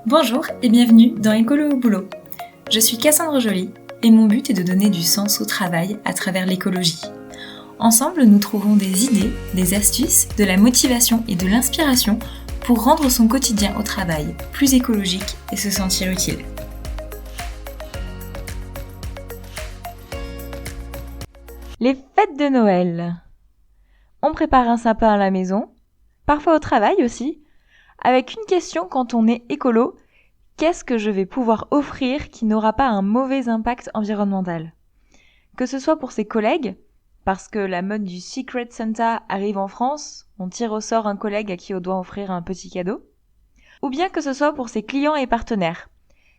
Bonjour et bienvenue dans Écolo au boulot. Je suis Cassandre Joly et mon but est de donner du sens au travail à travers l'écologie. Ensemble, nous trouvons des idées, des astuces, de la motivation et de l'inspiration pour rendre son quotidien au travail plus écologique et se sentir utile. Les fêtes de Noël. On prépare un sapin à la maison, parfois au travail aussi, avec une question quand on est écolo, qu'est-ce que je vais pouvoir offrir qui n'aura pas un mauvais impact environnemental ? Que ce soit pour ses collègues, parce que la mode du Secret Santa arrive en France, on tire au sort un collègue à qui on doit offrir un petit cadeau, ou bien que ce soit pour ses clients et partenaires.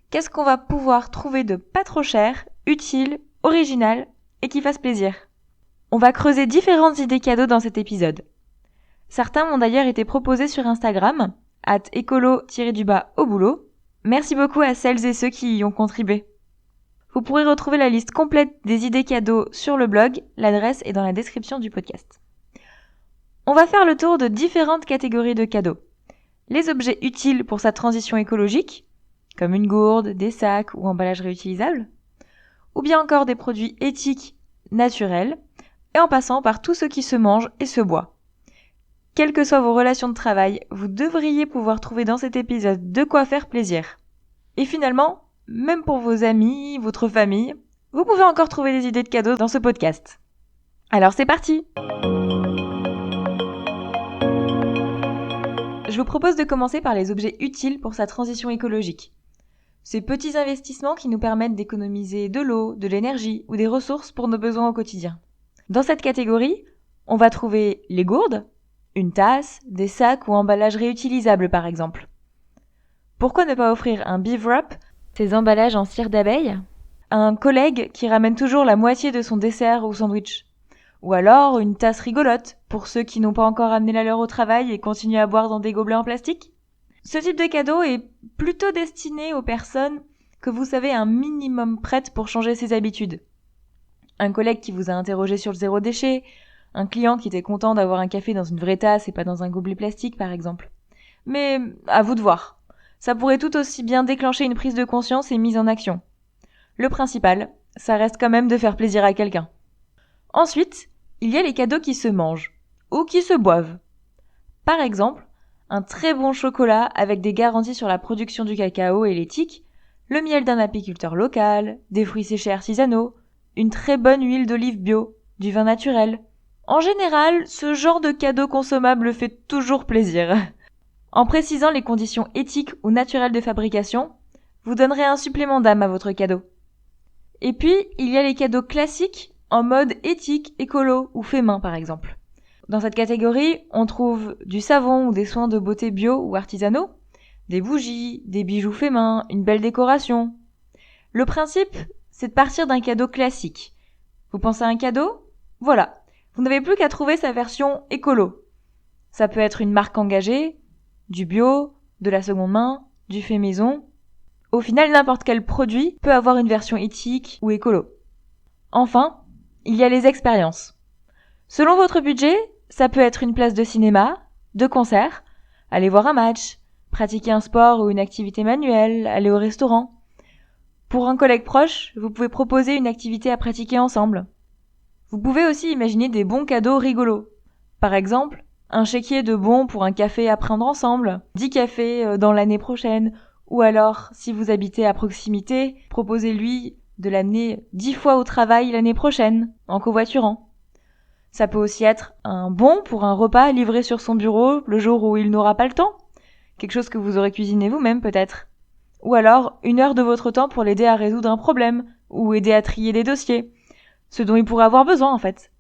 Qu'est-ce qu'on va pouvoir trouver de pas trop cher, utile, original et qui fasse plaisir ? On va creuser différentes idées cadeaux dans cet épisode. Certains m'ont d'ailleurs été proposés sur Instagram, @écolo-au boulot. Merci beaucoup à celles et ceux qui y ont contribué. Vous pourrez retrouver la liste complète des idées cadeaux sur le blog, l'adresse est dans la description du podcast. On va faire le tour de différentes catégories de cadeaux. Les objets utiles pour sa transition écologique, comme une gourde, des sacs ou emballages réutilisables, ou bien encore des produits éthiques, naturels, et en passant par tout ce qui se mange et se boit. Quelles que soient vos relations de travail, vous devriez pouvoir trouver dans cet épisode de quoi faire plaisir. Et finalement, même pour vos amis, votre famille, vous pouvez encore trouver des idées de cadeaux dans ce podcast. Alors c'est parti! Je vous propose de commencer par les objets utiles pour sa transition écologique. Ces petits investissements qui nous permettent d'économiser de l'eau, de l'énergie ou des ressources pour nos besoins au quotidien. Dans cette catégorie, on va trouver les gourdes, une tasse, des sacs ou emballages réutilisables par exemple. Pourquoi ne pas offrir un Be Wrap, ces emballages en cire d'abeille, à un collègue qui ramène toujours la moitié de son dessert ou sandwich ? Ou alors une tasse rigolote pour ceux qui n'ont pas encore amené la leur au travail et continuent à boire dans des gobelets en plastique ? Ce type de cadeau est plutôt destiné aux personnes que vous savez un minimum prêtes pour changer ses habitudes. Un collègue qui vous a interrogé sur le zéro déchet, un client qui était content d'avoir un café dans une vraie tasse et pas dans un gobelet plastique par exemple. Mais à vous de voir. Ça pourrait tout aussi bien déclencher une prise de conscience et mise en action. Le principal, ça reste quand même de faire plaisir à quelqu'un. Ensuite, il y a les cadeaux qui se mangent ou qui se boivent. Par exemple, un très bon chocolat avec des garanties sur la production du cacao et l'éthique, le miel d'un apiculteur local, des fruits séchés artisanaux, une très bonne huile d'olive bio, du vin naturel. En général, ce genre de cadeau consommable fait toujours plaisir. En précisant les conditions éthiques ou naturelles de fabrication, vous donnerez un supplément d'âme à votre cadeau. Et puis, il y a les cadeaux classiques en mode éthique, écolo ou fait main par exemple. Dans cette catégorie, on trouve du savon ou des soins de beauté bio ou artisanaux, des bougies, des bijoux fait main, une belle décoration. Le principe, c'est de partir d'un cadeau classique. Vous pensez à un cadeau ? Voilà. Vous n'avez plus qu'à trouver sa version écolo. Ça peut être une marque engagée, du bio, de la seconde main, du fait maison. Au final, n'importe quel produit peut avoir une version éthique ou écolo. Enfin, il y a les expériences. Selon votre budget, ça peut être une place de cinéma, de concert, aller voir un match, pratiquer un sport ou une activité manuelle, aller au restaurant. Pour un collègue proche, vous pouvez proposer une activité à pratiquer ensemble. Vous pouvez aussi imaginer des bons cadeaux rigolos. Par exemple, un chéquier de bons pour un café à prendre ensemble, 10 cafés dans l'année prochaine, ou alors, si vous habitez à proximité, proposez-lui de l'amener 10 fois au travail l'année prochaine, en covoiturant. Ça peut aussi être un bon pour un repas livré sur son bureau le jour où il n'aura pas le temps. Quelque chose que vous aurez cuisiné vous-même peut-être. Ou alors, 1 heure de votre temps pour l'aider à résoudre un problème, ou aider à trier des dossiers. Ce dont il pourrait avoir besoin en fait.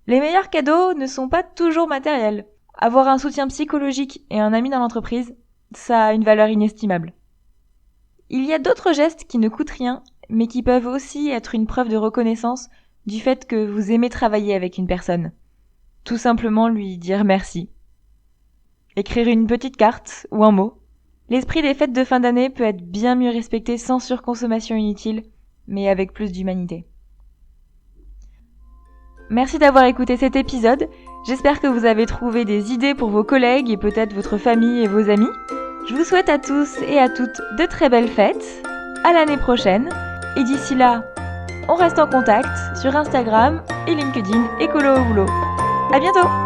Les meilleurs cadeaux ne sont pas toujours matériels. Avoir un soutien psychologique et un ami dans l'entreprise, ça a une valeur inestimable. Il y a d'autres gestes qui ne coûtent rien, mais qui peuvent aussi être une preuve de reconnaissance du fait que vous aimez travailler avec une personne. Tout simplement lui dire merci. Écrire une petite carte ou un mot. L'esprit des fêtes de fin d'année peut être bien mieux respecté sans surconsommation inutile, mais avec plus d'humanité. Merci d'avoir écouté cet épisode. J'espère que vous avez trouvé des idées pour vos collègues et peut-être votre famille et vos amis. Je vous souhaite à tous et à toutes de très belles fêtes, à l'année prochaine, et d'ici là, on reste en contact sur Instagram et LinkedIn Écolo au boulot. À bientôt!